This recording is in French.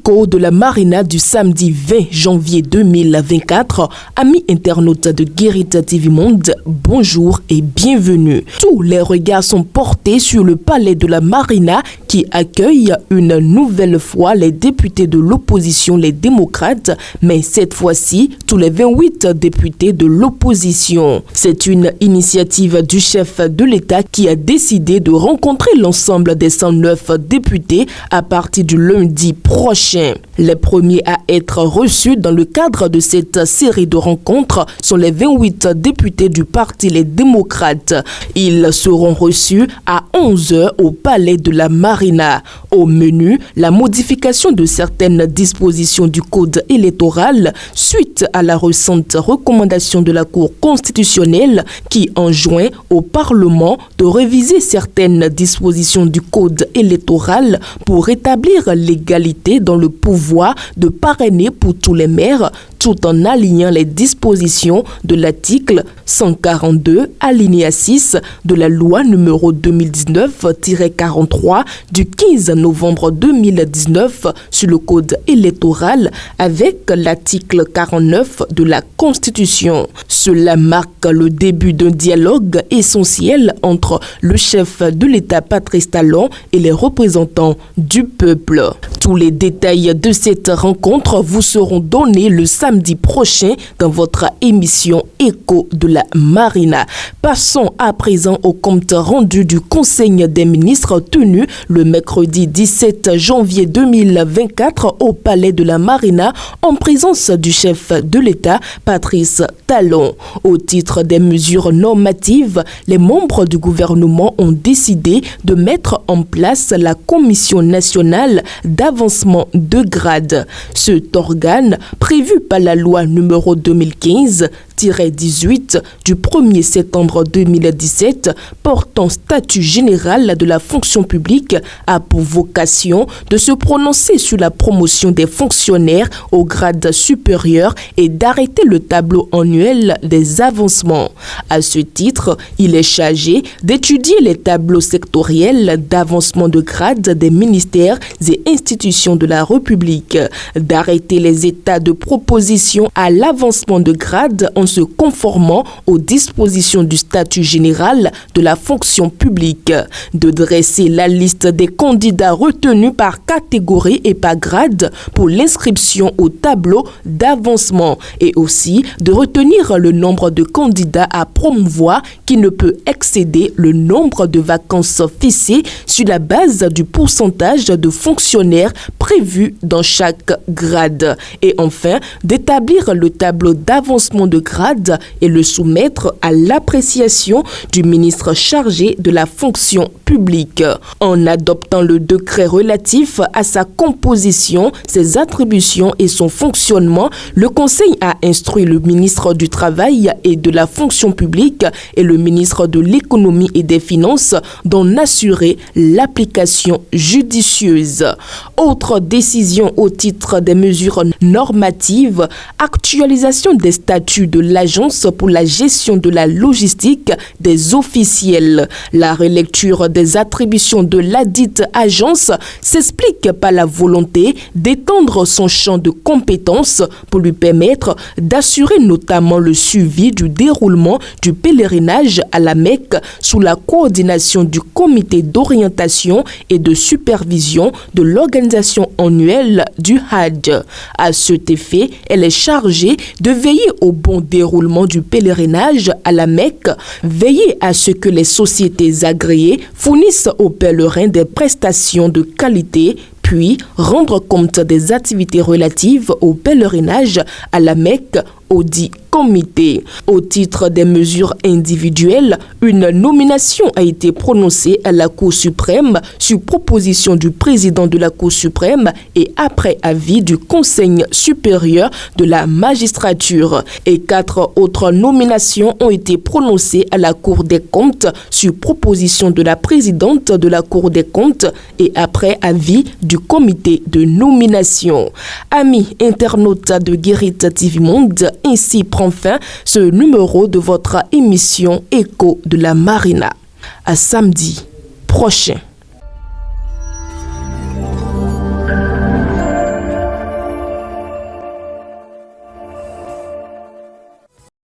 Écho de la Marina du samedi 20 janvier 2024. Amis internautes de Guérite TV Monde, bonjour et bienvenue. Tous les regards sont portés sur le palais de la Marina qui accueille une nouvelle fois les députés de l'opposition, les démocrates, mais cette fois-ci, tous les 28 députés de l'opposition. C'est une initiative du chef de l'État qui a décidé de rencontrer l'ensemble des 109 députés à partir du lundi prochain. Les premiers à être reçus dans le cadre de cette série de rencontres sont les 28 députés du Parti Les Démocrates. Ils seront reçus à 11h au Palais de la Marina. Au menu, la modification de certaines dispositions du Code électoral suite à la récente recommandation de la Cour constitutionnelle qui enjoint au Parlement de réviser certaines dispositions du Code électoral pour rétablir l'égalité dans le pouvoir de parrainer pour tous les maires, tout en alignant les dispositions de l'article 142, alinéa 6 de la loi numéro 2019-43 du 15 novembre 2019 sur le code électoral avec l'article 49 de la Constitution. Cela marque le début d'un dialogue essentiel entre le chef de l'État Patrice Talon et les représentants du peuple. Tous les détails de cette rencontre vous seront donnés le samedi prochain dans votre émission Écho de la Marina. Passons à présent au compte rendu du Conseil des ministres tenu le mercredi 17 janvier 2024 au Palais de la Marina en présence du chef de l'État Patrice Talon. Au titre des mesures normatives, les membres du gouvernement ont décidé de mettre en place la Commission nationale d'avancement de grade. Cet organe, prévu par la loi numéro 2015-18 du 1er septembre 2017 portant statut général de la fonction publique, a pour vocation de se prononcer sur la promotion des fonctionnaires au grade supérieur et d'arrêter le tableau annuel des avancements. À ce titre, il est chargé d'étudier les tableaux sectoriels d'avancement de grade des ministères et institutions de la République, d'arrêter les états de proposition à l'avancement de grade en se conformant aux dispositions du statut général de la fonction publique, de dresser la liste des candidats retenus par catégorie et par grade pour l'inscription au tableau d'avancement et aussi de retenir le nombre de candidats à promouvoir qui ne peut excéder le nombre de vacances fixées sur la base du pourcentage de fonctionnaires prévus dans chaque grade. Et enfin, d'établir le tableau d'avancement de grade et le soumettre à l'appréciation du ministre chargé de la fonction publique. En adoptant le décret relatif à sa composition, ses attributions et son fonctionnement, le Conseil a instruit le ministre du Travail et de la fonction publique et le ministre de l'Économie et des Finances d'en assurer l'application judicieuse. Autre décision au titre des mesures normatives, actualisation des statuts de l'Agence pour la gestion de la logistique des officiels. La relecture des attributions de ladite agence s'explique par la volonté d'étendre son champ de compétences pour lui permettre d'assurer notamment le suivi du déroulement du pèlerinage à la Mecque sous la coordination du comité d'orientation et de supervision de l'organisation annuelle du Hajj. À cet effet, elle est chargée de veiller au bon déroulement du pèlerinage à la Mecque, veiller à ce que les sociétés agréées fournissent aux pèlerins des prestations de qualité, puis rendre compte des activités relatives au pèlerinage à la Mecque audit comité. Au titre des mesures individuelles, une nomination a été prononcée à la Cour suprême sur proposition du président de la Cour suprême et après avis du Conseil supérieur de la magistrature. Et 4 autres nominations ont été prononcées à la Cour des comptes sur proposition de la présidente de la Cour des comptes et après avis du comité de nomination. Amis internautes de Guérite TV Monde, ainsi prend fin ce numéro de votre émission Écho de la Marina. À samedi prochain.